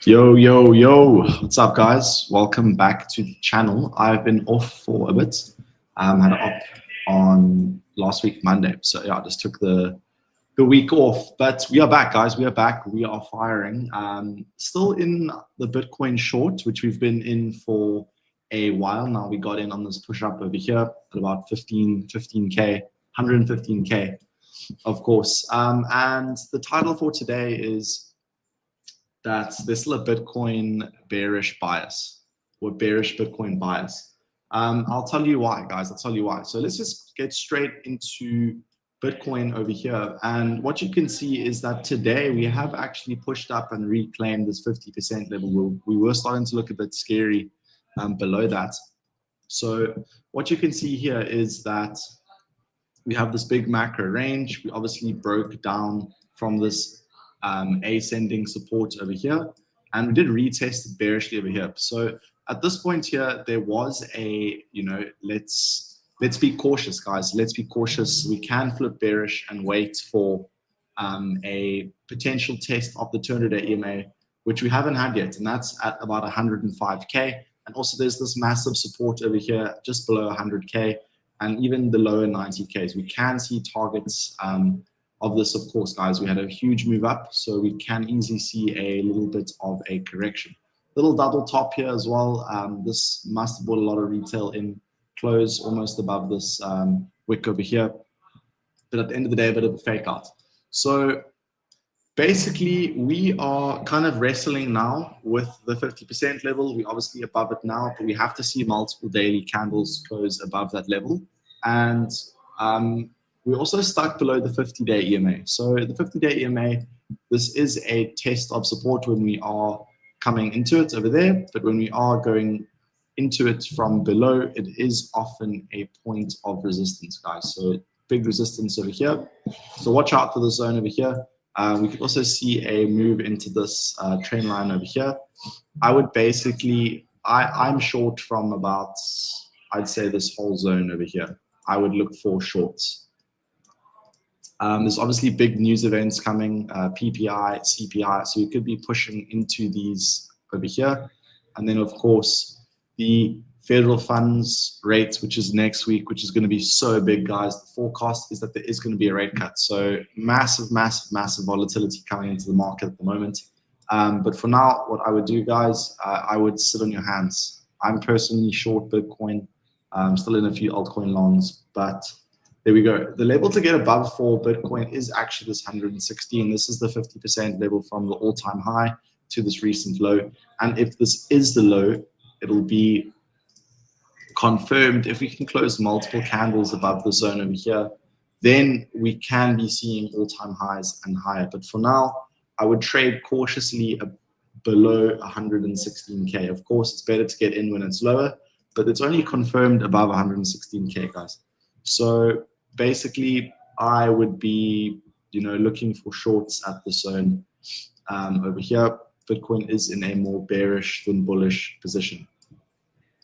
Yo, yo, yo, what's up, guys? Welcome back to the channel. I've been off for a bit. Had an op on last week, Monday. So yeah, I just took the week off. But we are back, guys. We are back. We are firing. Still in the Bitcoin short, which we've been in for a while now. We got in on this push up over here at about 15K, 115K, of course. And the title for today is that there's still a Bitcoin bearish bias or bearish Bitcoin bias. I'll tell you why, guys. I'll tell you why. So let's just get straight into Bitcoin over here. And what you can see is that today we have actually pushed up and reclaimed this 50% level. We were starting to look a bit scary below that. So what you can see here is that we have this big macro range. We obviously broke down from this ascending support over here, and we did retest it bearishly over here. So at this point here, there was a, let's be cautious, guys. Let's be cautious. We can flip bearish and wait for a potential test of the 200-day EMA, which we haven't had yet, and that's at about 105K. And also there's this massive support over here just below 100K and even the lower 90Ks. We can see targets of this, of course, guys. We had a huge move up, so we can easily see a little bit of a correction. Little double top here as well. This must have brought a lot of retail in, close almost above this wick over here. But at the end of the day, a bit of a fake out. So basically, we are kind of wrestling now with the 50% level. We're obviously above it now, but we have to see multiple daily candles close above that level. And we're also stuck below the 50-day EMA. So the 50-day EMA, this is a test of support when we are coming into it over there, but when we are going into it from below, it is often a point of resistance, guys. So big resistance over here. So watch out for the zone over here. We could also see a move into this trend line over here. I would basically, I'm short from about, I'd say this whole zone over here. I would look for shorts. There's obviously big news events coming, PPI, CPI, so we could be pushing into these over here. And then, of course, the federal funds rate, which is next week, which is going to be so big, guys. The forecast is that there is going to be a rate cut. So massive, massive, massive volatility coming into the market at the moment. But for now, what I would do, guys, I would sit on your hands. I'm personally short Bitcoin. I'm still in a few altcoin longs, but there we go. The level to get above for Bitcoin is actually this 116. This is the 50% level from the all-time high to this recent low. And if this is the low, it'll be confirmed. If we can close multiple candles above the zone over here, then we can be seeing all-time highs and higher. But for now, I would trade cautiously below 116K. Of course, it's better to get in when it's lower, but it's only confirmed above 116K, guys. So basically, I would be, looking for shorts at the zone over here. Bitcoin is in a more bearish than bullish position.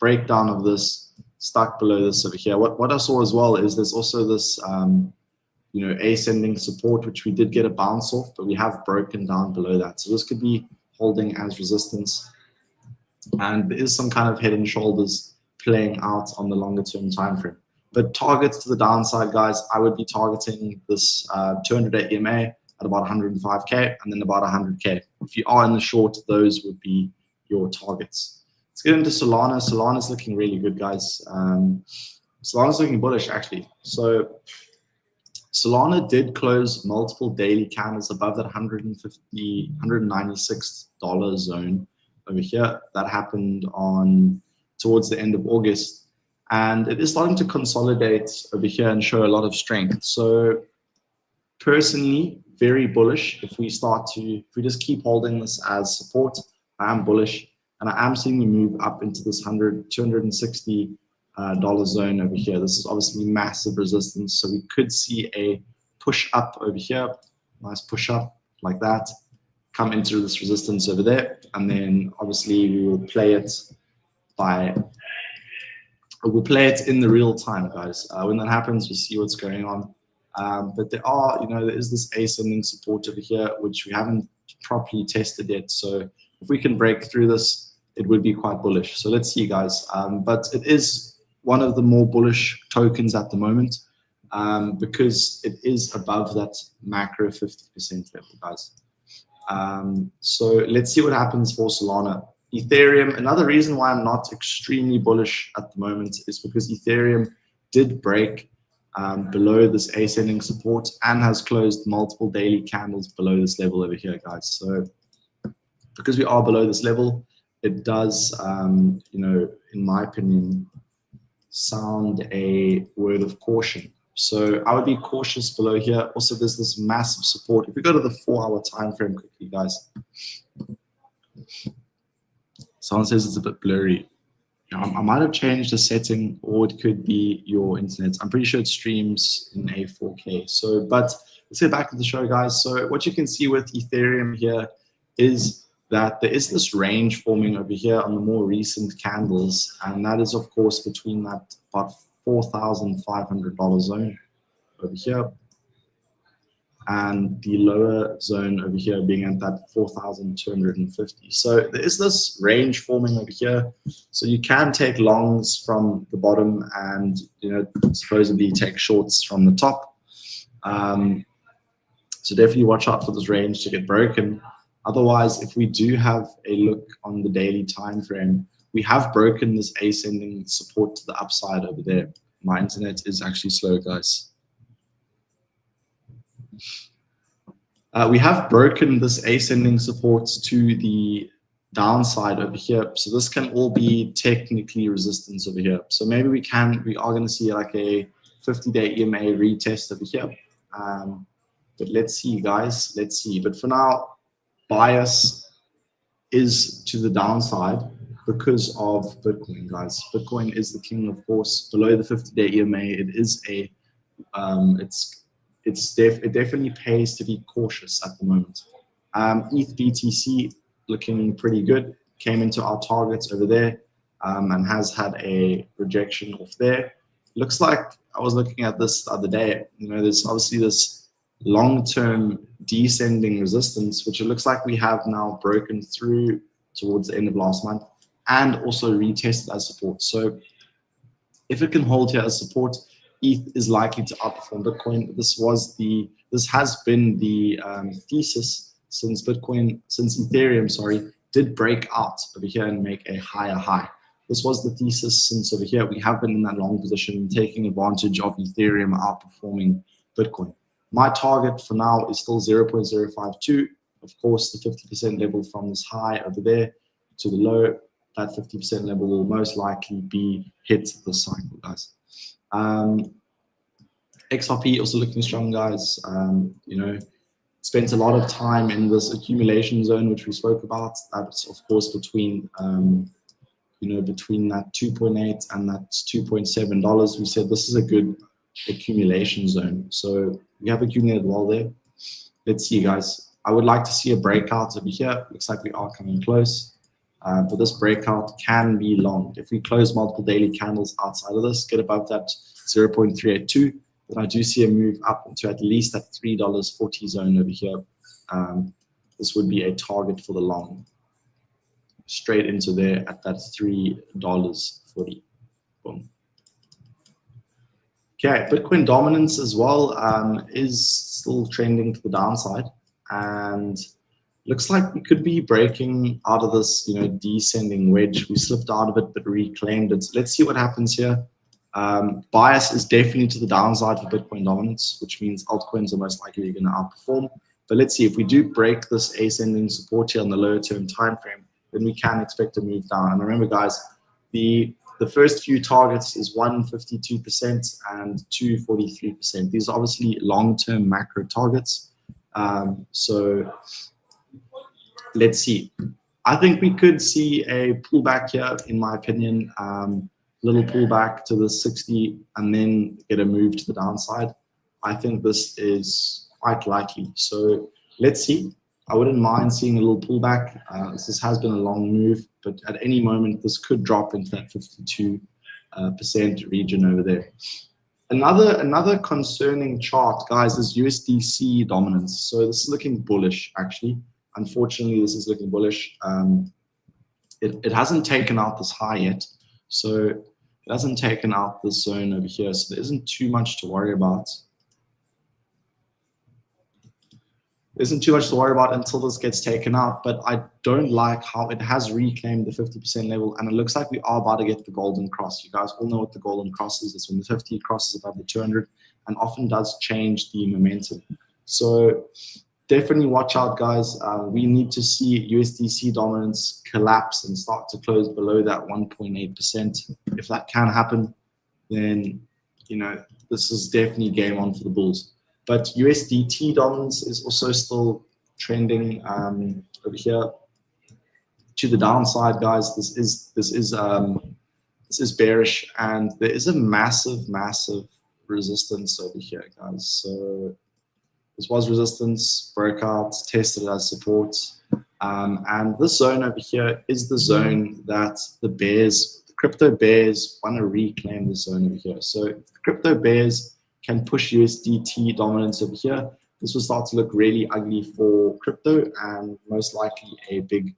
Breakdown of this, stuck below this over here. What I saw as well is there's also this, ascending support, which we did get a bounce off, but we have broken down below that. So this could be holding as resistance. And there is some kind of head and shoulders playing out on the longer term time frame. But targets to the downside, guys, I would be targeting this 200-day EMA at about 105K and then about 100K. If you are in the short, those would be your targets. Let's get into Solana. Solana's looking really good, guys. Solana's looking bullish, actually. So Solana did close multiple daily candles above that $196 zone over here. That happened towards the end of August. And it is starting to consolidate over here and show a lot of strength. So personally, very bullish. If we just keep holding this as support, I am bullish. And I am seeing we move up into this $260 zone over here. This is obviously massive resistance. So we could see a push up over here. Nice push up like that. Come into this resistance over there. And then obviously we will play it in the real time, guys. When that happens, we'll see what's going on. But there is this ascending support over here, which we haven't properly tested yet. So if we can break through this, it would be quite bullish. So let's see, guys. But it is one of the more bullish tokens at the moment because it is above that macro 50% level, guys. So let's see what happens for Solana. Ethereum, another reason why I'm not extremely bullish at the moment is because Ethereum did break below this ascending support and has closed multiple daily candles below this level over here, guys. So because we are below this level, it does, you know, in my opinion, sound a word of caution. So I would be cautious below here. Also, there's this massive support. If we go to the 4-hour time frame quickly, guys. Someone says it's a bit blurry. I might have changed the setting, or it could be your internet. I'm pretty sure it streams in a 4K. So, but let's get back to the show, guys. So what you can see with Ethereum here is that there is this range forming over here on the more recent candles, and that is, of course, between that about $4,500 zone over here and the lower zone over here being at that 4,250. So there is this range forming over here. So you can take longs from the bottom and, you know, supposedly take shorts from the top. So definitely watch out for this range to get broken. Otherwise, if we do have a look on the daily time frame, we have broken this ascending support to the upside over there. My internet is actually slow, guys. We have broken this ascending support to the downside over here. So this can all be technically resistance over here. So maybe we are going to see like a 50-day EMA retest over here. But let's see, guys. Let's see. But for now, bias is to the downside because of Bitcoin, guys. Bitcoin is the king, of course. Below the 50-day EMA, it is a it definitely pays to be cautious at the moment. ETH BTC looking pretty good. Came into our targets over there and has had a rejection off there. Looks like I was looking at this the other day. You know, there's obviously this long-term descending resistance, which it looks like we have now broken through towards the end of last month and also retested as support. So if it can hold here as support, ETH is likely to outperform Bitcoin. This has been the thesis since Ethereum, sorry, did break out over here and make a higher high. This was the thesis since over here. We have been in that long position, taking advantage of Ethereum outperforming Bitcoin. My target for now is still 0.052. Of course, the 50% level from this high over there to the low, that 50% level will most likely be hit this cycle, guys. XRP also looking strong, guys. You know, spent a lot of time in this accumulation zone, which we spoke about. That's of course between you know, between that 2.8 and that $2.7. We said this is a good accumulation zone. So we have accumulated well there. Let's see, guys. I would like to see a breakout over here. Looks like we are coming close. But this breakout can be long. If we close multiple daily candles outside of this, get above that 0.382, then I do see a move up to at least that $3.40 zone over here. This would be a target for the long. Straight into there at that $3.40. Boom. Okay, Bitcoin dominance as well is still trending to the downside, and looks like we could be breaking out of this, you know, descending wedge. We slipped out of it, but reclaimed it. So let's see what happens here. Bias is definitely to the downside for Bitcoin dominance, which means altcoins are most likely going to outperform. But let's see, if we do break this ascending support here on the lower term time frame, then we can expect a move down. And remember, guys, the first few targets is 152% and 243%. These are obviously long-term macro targets. So let's see. I think we could see a pullback here, in my opinion. Little pullback to the 60 and then get a move to the downside. I think this is quite likely. So let's see. I wouldn't mind seeing a little pullback. This has been a long move, but at any moment this could drop into that 52% region over there. Another concerning chart, guys, is USDC dominance. So this is looking bullish, actually. unfortunately, this is looking bullish. It hasn't taken out this high yet, so it hasn't taken out this zone over here, so there isn't too much to worry about. There isn't too much to worry about until this gets taken out, but I don't like how it has reclaimed the 50% level, and it looks like we are about to get the golden cross. You guys all know what the golden cross is. It's when the 50 crosses above the 200 and often does change the momentum. So definitely watch out, guys. We need to see USDC dominance collapse and start to close below that 1.8%. If that can happen, then, you know, this is definitely game on for the bulls. But USDT dominance is also still trending over here to the downside, guys. This is bearish, and there is a massive resistance over here, guys. So this was resistance, broke out, tested it as support, and this zone over here is the zone that the bears, the crypto bears, want to reclaim. The zone over here. So if the crypto bears can push USDT dominance over here, this will start to look really ugly for crypto, and most likely a big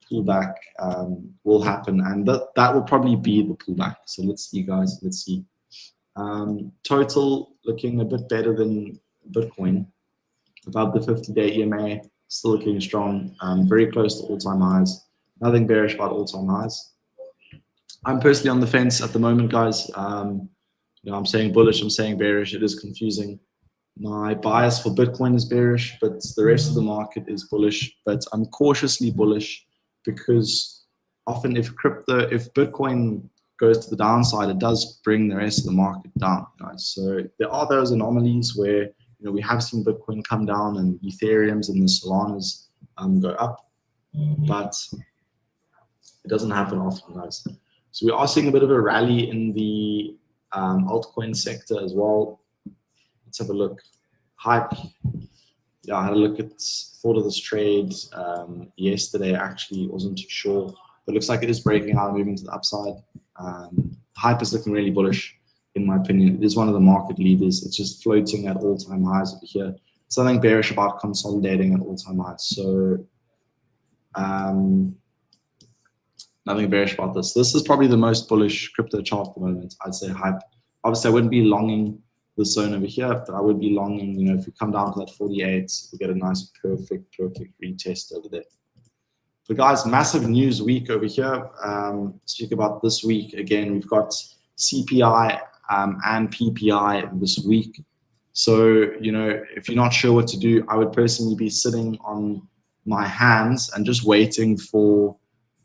pullback will happen, and that will probably be the pullback. So let's see, guys. Let's see. Total looking a bit better than Bitcoin, above the 50-day EMA, still looking strong, very close to all-time highs. Nothing bearish about all-time highs. I'm personally on the fence at the moment, guys. You know, I'm saying bullish, I'm saying bearish. It is confusing. My bias for Bitcoin is bearish, but the rest of the market is bullish. But I'm cautiously bullish because often if Bitcoin goes to the downside, it does bring the rest of the market down, guys. So there are those anomalies where, you know, we have seen Bitcoin come down and Ethereum's and the Solanas go up, but it doesn't happen often, guys. So we are seeing a bit of a rally in the altcoin sector as well. Let's have a look. Hype. Yeah, I had a look at, thought of this trade yesterday. Actually, wasn't too sure, but it looks like it is breaking out and moving to the upside. Hype is looking really bullish, in my opinion. It is one of the market leaders. It's just floating at all-time highs over here. Something bearish about consolidating at all-time highs. So nothing bearish about this. This is probably the most bullish crypto chart at the moment. I'd say Hype. Obviously, I wouldn't be longing the zone over here, but I would be longing, you know, if we come down to that 48, we get a nice, perfect retest over there. But guys, massive news week over here. Speak about this week again. We've got CPI and PPI this week. So, you know, if you're not sure what to do, I would personally be sitting on my hands and just waiting for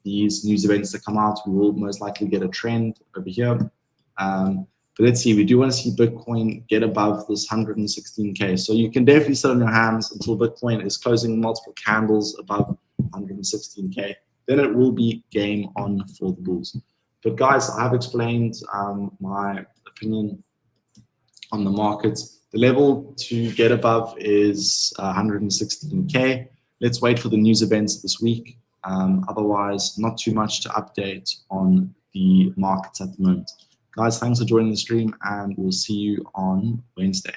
these news events to come out. We will most likely get a trend over here. But let's see, we do want to see Bitcoin get above this 116K. So you can definitely sit on your hands until Bitcoin is closing multiple candles above 116K. Then it will be game on for the bulls. But guys, I have explained my opinion on the markets. The level to get above is 116K. Let's wait for the news events this week. Otherwise, not too much to update on the markets at the moment. Guys, thanks for joining the stream, and we'll see you on Wednesday.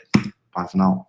Bye for now.